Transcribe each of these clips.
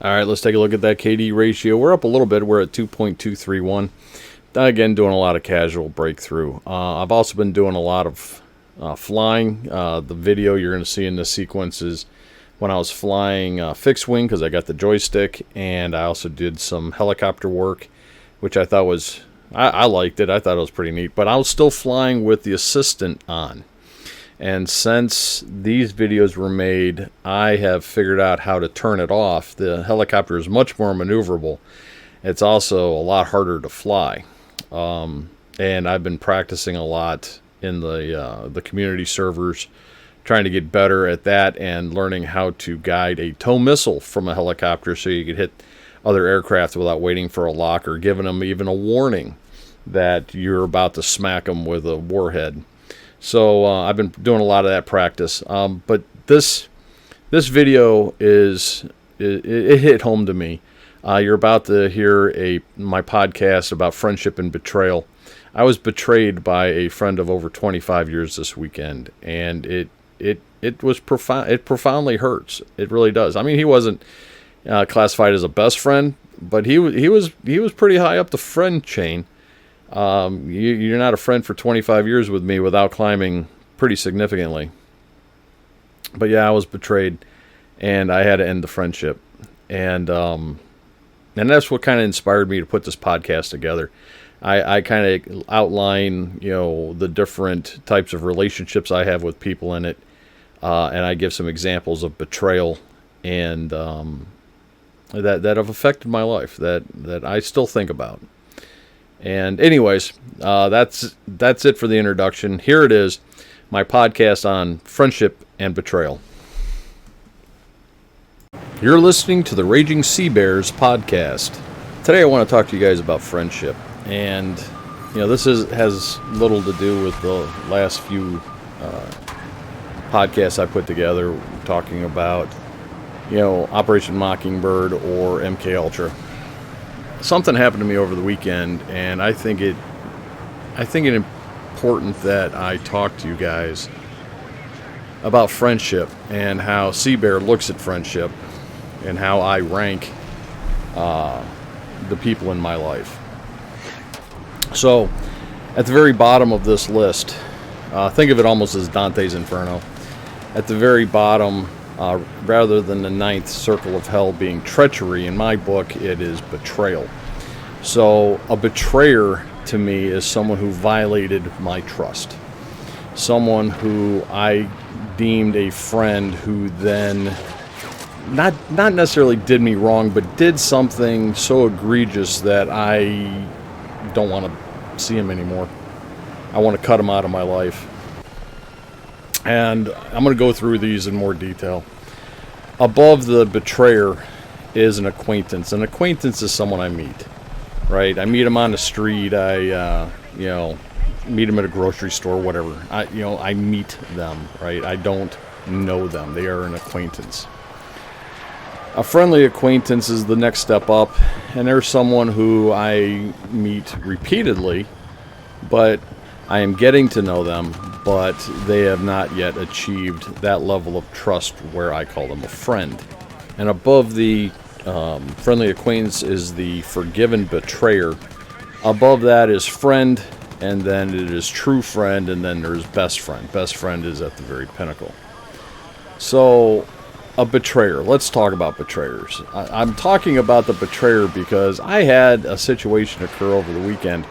All right, let's take a look at that KD ratio. We're up a little bit. We're at 2.231. Again, doing a lot of casual breakthrough. I've also been doing a lot of flying. The video you're going to see in this sequence is when I was flying fixed wing because I got the joystick, and I also did some helicopter work, which I thought was, I liked it. I thought it was pretty neat, but I was still flying with the assistant on. And since these videos were made, I have figured out how to turn it off. The helicopter is much more maneuverable. It's also a lot harder to fly. And I've been practicing a lot in the community servers, trying to get better at that and learning how to guide a tow missile from a helicopter so you could hit other aircraft without waiting for a lock or giving them even a warning that you're about to smack them with a warhead. So I've been doing a lot of that practice. But this video it hit home to me. You're about to hear my podcast about friendship and betrayal. I was betrayed by a friend of over 25 years this weekend, and it was profound. It profoundly hurts. It really does. I mean, he wasn't classified as a best friend, but he was pretty high up the friend chain. You're not a friend for 25 years with me without climbing pretty significantly. But yeah, I was betrayed, and I had to end the friendship. And that's what kind of inspired me to put this podcast together. I kind of outline, the different types of relationships I have with people in it, and I give some examples of betrayal and that have affected my life that I still think about. And anyways, that's it for the introduction. Here it is, my podcast on friendship and betrayal. You're listening to the Raging SeaBears podcast. Today I want to talk to you guys about friendship. And, this has little to do with the last few podcasts I put together talking about, Operation Mockingbird or MK Ultra. Something happened to me over the weekend, and I think it important that I talk to you guys about friendship and how SeaBear looks at friendship and how I rank the people in my life. So, at the very bottom of this list, think of it almost as Dante's Inferno. At the very bottom, rather than the ninth circle of hell being treachery, in my book, it is betrayal. So, a betrayer to me is someone who violated my trust. Someone who I deemed a friend who then not necessarily did me wrong, but did something so egregious that I don't want to see him anymore. I want to cut him out of my life. And I'm going to go through these in more detail. Above the betrayer is an acquaintance. An acquaintance is someone I meet, right? I meet him on the street. I, meet him at a grocery store, whatever. I meet them, right? I don't know them. They are an acquaintance. A friendly acquaintance is the next step up, and there's someone who I meet repeatedly, but I am getting to know them, but they have not yet achieved that level of trust where I call them a friend. And above the friendly acquaintance is the forgiven betrayer. Above that is friend, and then it is true friend, and then there's best friend. Best friend is at the very pinnacle. So, a betrayer. Let's talk about betrayers. I'm talking about the betrayer because I had a situation occur over the weekend,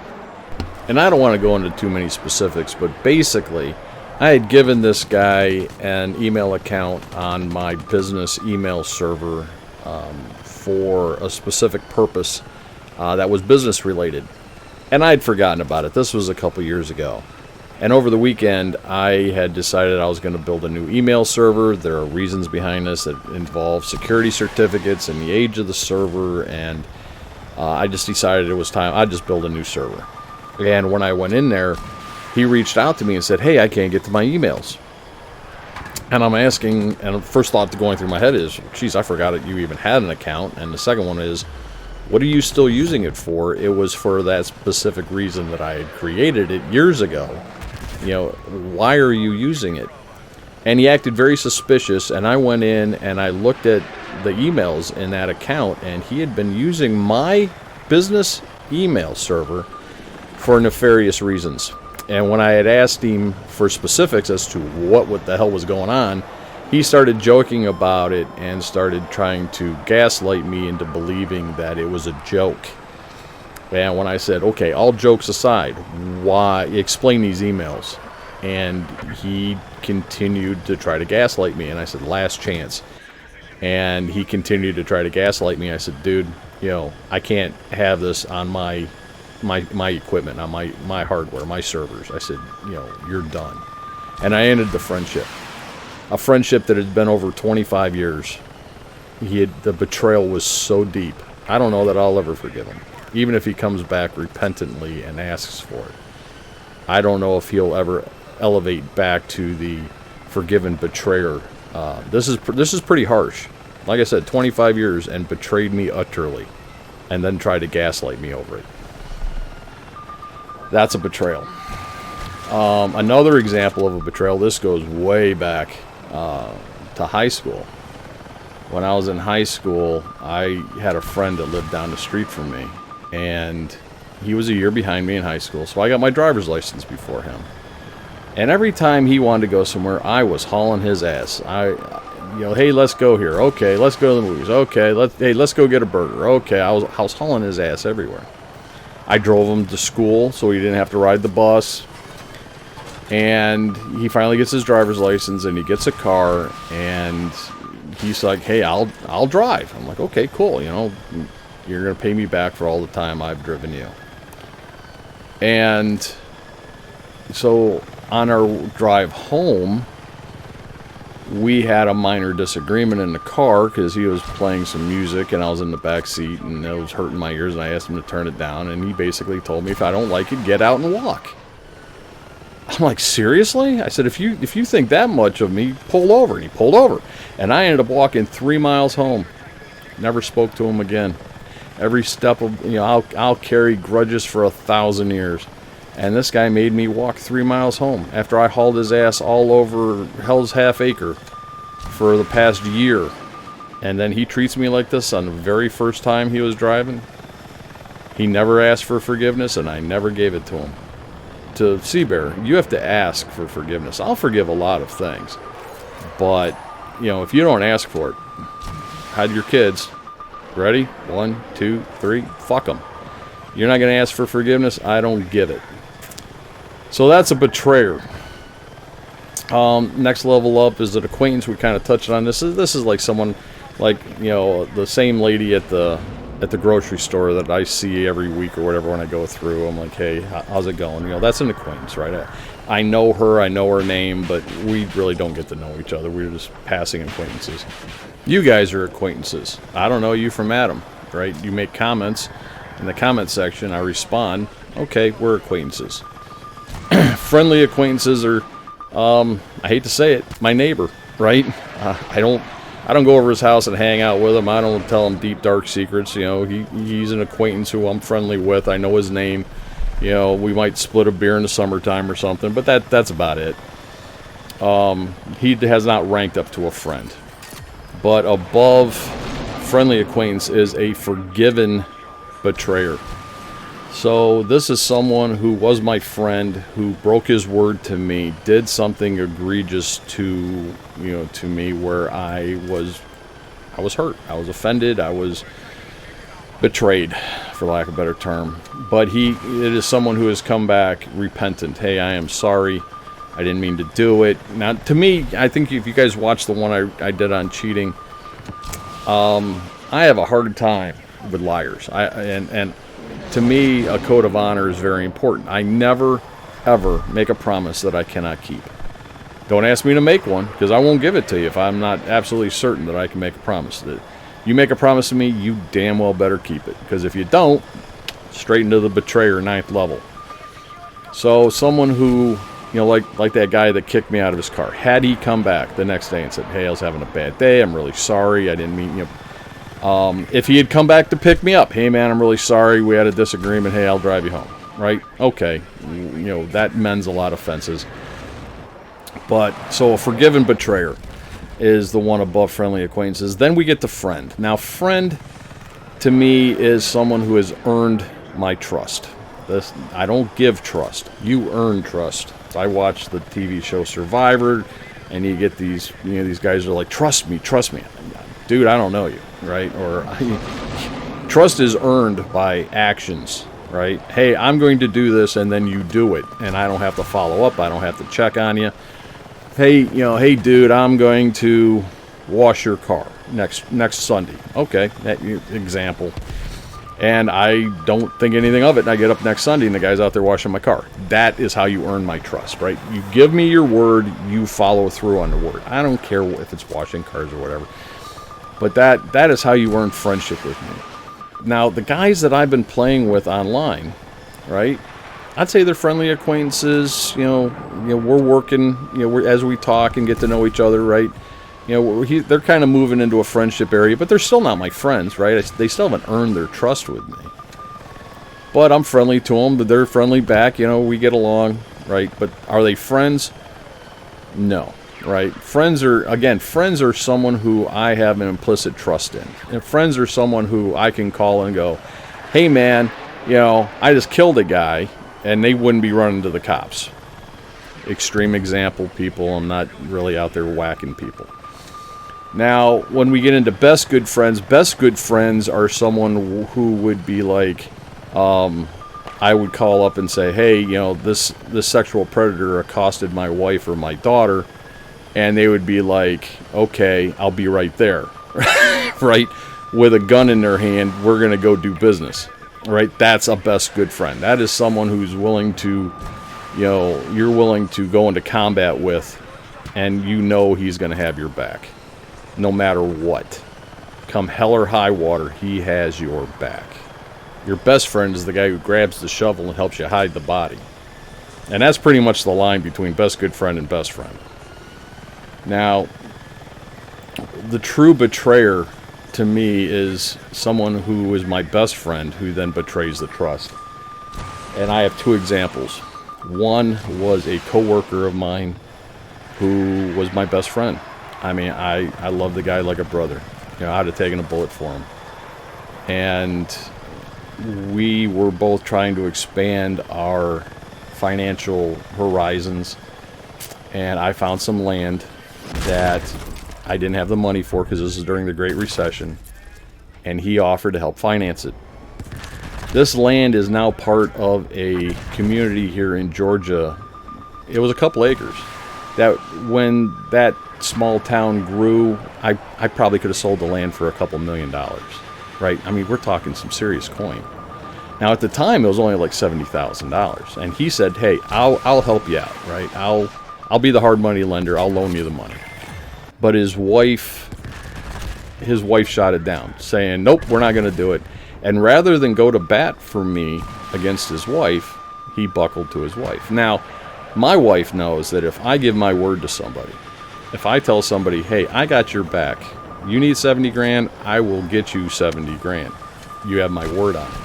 and I don't want to go into too many specifics, but basically, I had given this guy an email account on my business email server for a specific purpose that was business related, and I had forgotten about it. This was a couple years ago. And over the weekend, I had decided I was going to build a new email server. There are reasons behind this that involve security certificates and the age of the server, and I just decided it was time. I'd just build a new server. And when I went in there, he reached out to me and said, "Hey, I can't get to my emails." And I'm asking, and the first thought going through my head is, geez, I forgot that you even had an account. And the second one is, what are you still using it for? It was for that specific reason that I had created it years ago. Why are you using it? And he acted very suspicious, and I went in and I looked at the emails in that account, and he had been using my business email server for nefarious reasons. And when I had asked him for specifics as to what the hell was going on, he started joking about it and started trying to gaslight me into believing that it was a joke. And when I said, okay, all jokes aside, why explain these emails? And he continued to try to gaslight me. And I said, last chance. And he continued to try to gaslight me. I said, dude, I can't have this on my equipment, on my hardware, my servers. I said, you're done. And I ended the friendship. A friendship that had been over 25 years. The betrayal was so deep. I don't know that I'll ever forgive him. Even if he comes back repentantly and asks for it. I don't know if he'll ever elevate back to the forgiven betrayer. This is pretty harsh. Like I said, 25 years and betrayed me utterly. And then tried to gaslight me over it. That's a betrayal. Another example of a betrayal, this goes way back to high school. When I was in high school, I had a friend that lived down the street from me. And he was a year behind me in high school, so I got my driver's license before him. And every time he wanted to go somewhere, I was hauling his ass. Hey, let's go here. Okay, let's go to the movies. Okay, let's go get a burger. Okay, I was hauling his ass everywhere. I drove him to school so he didn't have to ride the bus. And he finally gets his driver's license and he gets a car and he's like, hey, I'll drive. I'm like, okay, cool. You're going to pay me back for all the time I've driven you. And so on our drive home, we had a minor disagreement in the car because he was playing some music and I was in the back seat and it was hurting my ears and I asked him to turn it down and he basically told me if I don't like it, get out and walk. I'm like, seriously? I said, if you think that much of me, pull over. And he pulled over. And I ended up walking 3 miles home. Never spoke to him again. Every step of, I'll carry grudges for 1,000 years. And this guy made me walk 3 miles home after I hauled his ass all over Hell's Half Acre for the past year. And then he treats me like this on the very first time he was driving. He never asked for forgiveness, and I never gave it to him. To SeaBear, you have to ask for forgiveness. I'll forgive a lot of things. But, if you don't ask for it, hide your kids. Ready? 1, 2, 3. Fuck them. You're not going to ask for forgiveness? I don't give it. So that's a betrayer. Next level up is an acquaintance. We kind of touched on this. This is like someone, the same lady at the grocery store that I see every week or whatever when I go through. I'm like, hey, how's it going? That's an acquaintance, right? I know her. I know her name, but we really don't get to know each other. We're just passing acquaintances. You guys are acquaintances. I don't know you from Adam, right? You make comments in the comment section. I respond. Okay, we're acquaintances. Friendly acquaintances are, I hate to say it, my neighbor, right? I don't go over his house and hang out with him. I don't tell him deep, dark secrets. He's an acquaintance who I'm friendly with. I know his name. We might split a beer in the summertime or something, but that's about it. He has not ranked up to a friend. But above friendly acquaintance is a forgiven betrayer. So this is someone who was my friend, who broke his word to me, did something egregious to me where I was hurt. I was offended. I was betrayed, for lack of a better term. But it is someone who has come back repentant. Hey, I am sorry. I didn't mean to do it. Now, to me, I think if you guys watched the one I did on cheating, I have a hard time with liars. And to me, a code of honor is very important. I never, ever make a promise that I cannot keep. Don't ask me to make one, because I won't give it to you if I'm not absolutely certain that I can make a promise. That you make a promise to me, you damn well better keep it. Because if you don't, straight into the betrayer 9th level. So someone who, like that guy that kicked me out of his car, had he come back the next day and said, hey, I was having a bad day, I'm really sorry, I didn't mean, if he had come back to pick me up, hey man, I'm really sorry, we had a disagreement, hey, I'll drive you home, right? Okay, that mends a lot of fences. But so a forgiven betrayer is the one above friendly acquaintances. Then we get to friend. Now, friend to me is someone who has earned my trust. I don't give trust. You earn trust. So I watch the TV show Survivor, and you get these, these guys are like, trust me. Dude, I don't know you, right? Or trust is earned by actions, right? Hey, I'm going to do this, and then you do it, and I don't have to follow up. I don't have to check on you. Hey, hey, dude, I'm going to wash your car next Sunday. Okay, that example. And I don't think anything of it, and I get up next Sunday, and the guy's out there washing my car. That is how you earn my trust, right? You give me your word, you follow through on the word. I don't care if it's washing cars or whatever. But that is how you earn friendship with me. Now, the guys that I've been playing with online, right? I'd say they're friendly acquaintances. We're working. As we talk and get to know each other, right? They're kind of moving into a friendship area, but they're still not my friends, right? They still haven't earned their trust with me. But I'm friendly to them, but they're friendly back. We get along, right? But are they friends? No, right? Friends are someone who I have an implicit trust in. And friends are someone who I can call and go, hey, man, I just killed a guy. And they wouldn't be running to the cops. Extreme example, people. I'm not really out there whacking people. Now, when we get into best good friends are someone who would be like, I would call up and say, hey, this sexual predator accosted my wife or my daughter, and they would be like, okay, I'll be right there, right? With a gun in their hand, we're going to go do business. Right, that's a best good friend. That is someone who's willing to, you're willing to go into combat with, and he's going to have your back, no matter what. Come hell or high water, he has your back. Your best friend is the guy who grabs the shovel and helps you hide the body. And that's pretty much the line between best good friend and best friend. Now, the true betrayer to me is someone who is my best friend who then betrays the trust. And I have two examples. One was a coworker of mine who was my best friend. I mean, I love the guy like a brother. I'd have taken a bullet for him. And we were both trying to expand our financial horizons. And I found some land that I didn't have the money for because this is during the Great Recession, and he offered to help finance it. This land is now part of a community here in Georgia. It was a couple acres. That when that small town grew, I probably could have sold the land for $2 million, right? I mean, we're talking some serious coin. Now, at the time, it was only like $70,000, and he said, "Hey, I'll help you out, right? I'll be the hard money lender. I'll loan you the money." But his wife shot it down, saying, nope, we're not going to do it. And rather than go to bat for me against his wife, he buckled to his wife. Now, my wife knows that if I give my word to somebody, if I tell somebody, hey, I got your back, you need 70 grand, I will get you 70 grand. You have my word on it.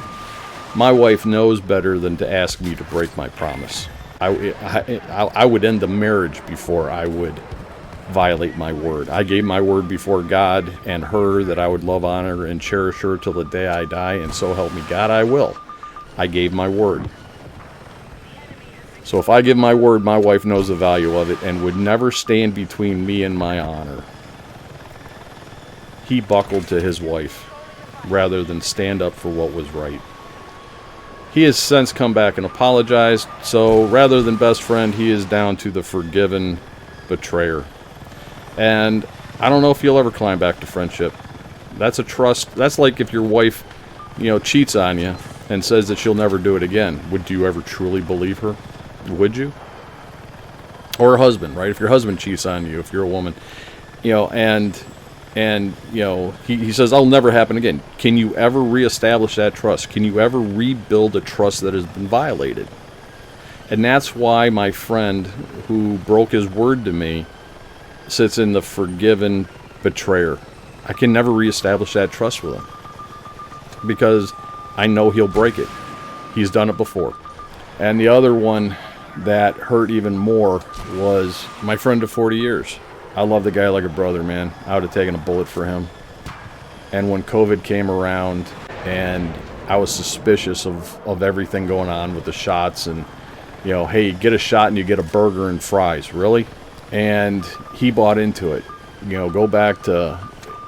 My wife knows better than to ask me to break my promise. I would end the marriage before I would violate my word. I gave my word before God and her that I would love, honor, and cherish her till the day I die, and so help me God, I will. I gave my word. So if I give my word, my wife knows the value of it and would never stand between me and my honor. He buckled to his wife rather than stand up for what was right. He has since come back and apologized, so rather than best friend, he is down to the forgiven betrayer. And I don't know if you'll ever climb back to friendship. That's a trust. That's like if your wife, cheats on you and says that she'll never do it again. Would you ever truly believe her? Would you? Or a husband, right? If your husband cheats on you, if you're a woman, he says, I'll never happen again. Can you ever reestablish that trust? Can you ever rebuild a trust that has been violated? And that's why my friend who broke his word to me sits in the forgiven betrayer. I can never reestablish that trust with him because I know he'll break it. He's done it before. And the other one that hurt even more was my friend of 40 years. I love the guy like a brother, man. I would have taken a bullet for him. And when COVID came around and I was suspicious of everything going on with the shots and, you know, hey, get a shot and you get a burger and fries. Really? And he bought into it. You know, go back to,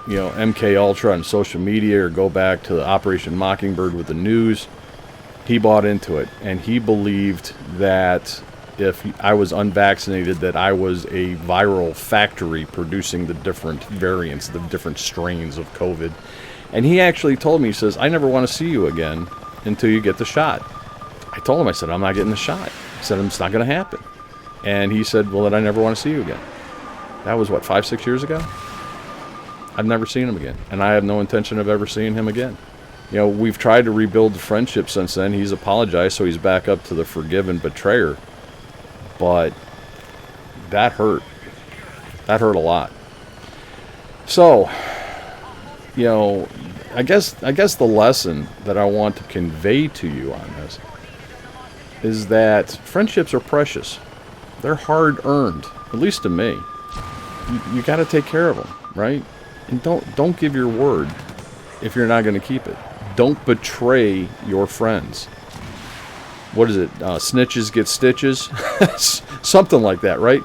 you know, MK Ultra on social media, or go back to Operation Mockingbird with the news. He bought into it, and he believed that if I was unvaccinated, that I was a viral factory producing the different variants, the different strains of COVID. And he actually told me, he says, I never want to see you again until you get the shot. I told him, I said, I'm not getting the shot. I said, it's not going to happen. And he said, well, then I never want to see you again. That was, what, 5-6 years ago? I've never seen him again. And I have no intention of ever seeing him again. You know, we've tried to rebuild the friendship since then. He's apologized, so he's back up to the forgiven betrayer. But that hurt. That hurt a lot. So, you know, I guess the lesson that I want to convey to you on this is that friendships are precious. They're hard earned, at least to me. You got to take care of them, right? And don't give your word if you're not going to keep it. Don't betray your friends. What is it? Snitches get stitches? Something like that, right?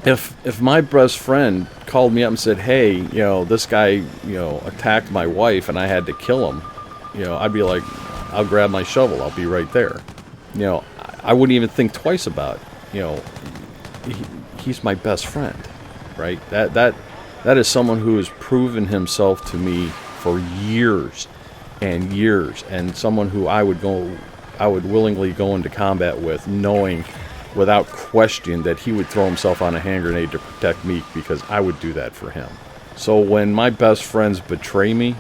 If my best friend called me up and said, hey, you know, this guy, you know, attacked my wife and I had to kill him, you know, I'd be like, I'll grab my shovel. I'll be right there. You know, I wouldn't even think twice about it. You know, he's my best friend, right? That is someone who has proven himself to me for years and years, and someone who I would willingly go into combat with, knowing without question that he would throw himself on a hand grenade to protect me, because I would do that for him. So when my best friends betray me,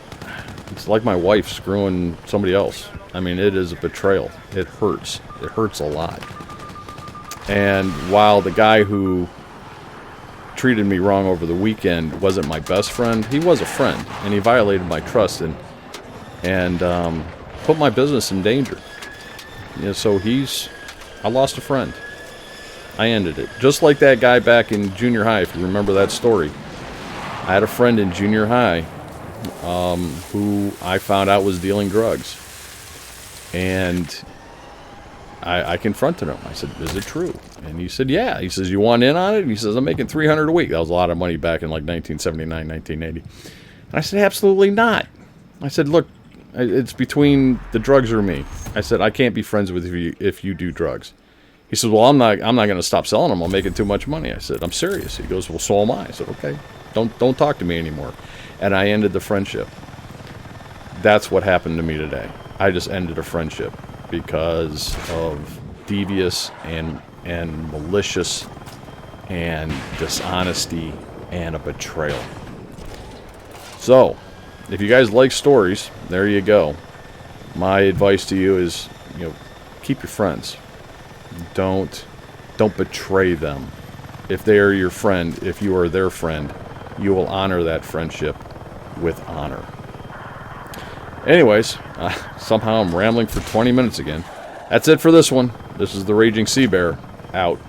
it's like my wife screwing somebody else. I mean, it is a betrayal. It hurts. It hurts a lot. And while the guy who treated me wrong over the weekend wasn't my best friend, he was a friend, and he violated my trust and put my business in danger. You know, so I lost a friend. I ended it. Just like that guy back in junior high, if you remember that story. I had a friend in junior high who I found out was dealing drugs. And I confronted him. I said, is it true? And he said, yeah. He says, you want in on it? And he says, I'm making $300 a week. That was a lot of money back in like 1979, 1980. And I said, absolutely not. I said, look, it's between the drugs or me. I said, I can't be friends with you if you do drugs. He said, well, I'm not going to stop selling them. I'm making too much money. I said, I'm serious. He goes, well, so am I. I said, okay, don't talk to me anymore. And I ended the friendship. That's what happened to me today. I just ended a friendship because of devious and malicious and dishonesty and a betrayal. So, if you guys like stories, there you go. My advice to you is, you know, keep your friends. Don't betray them. If they are your friend, if you are their friend, you will honor that friendship with honor. Anyways, somehow I'm rambling for 20 minutes again. That's it for this one. This is the Raging SeaBear, out.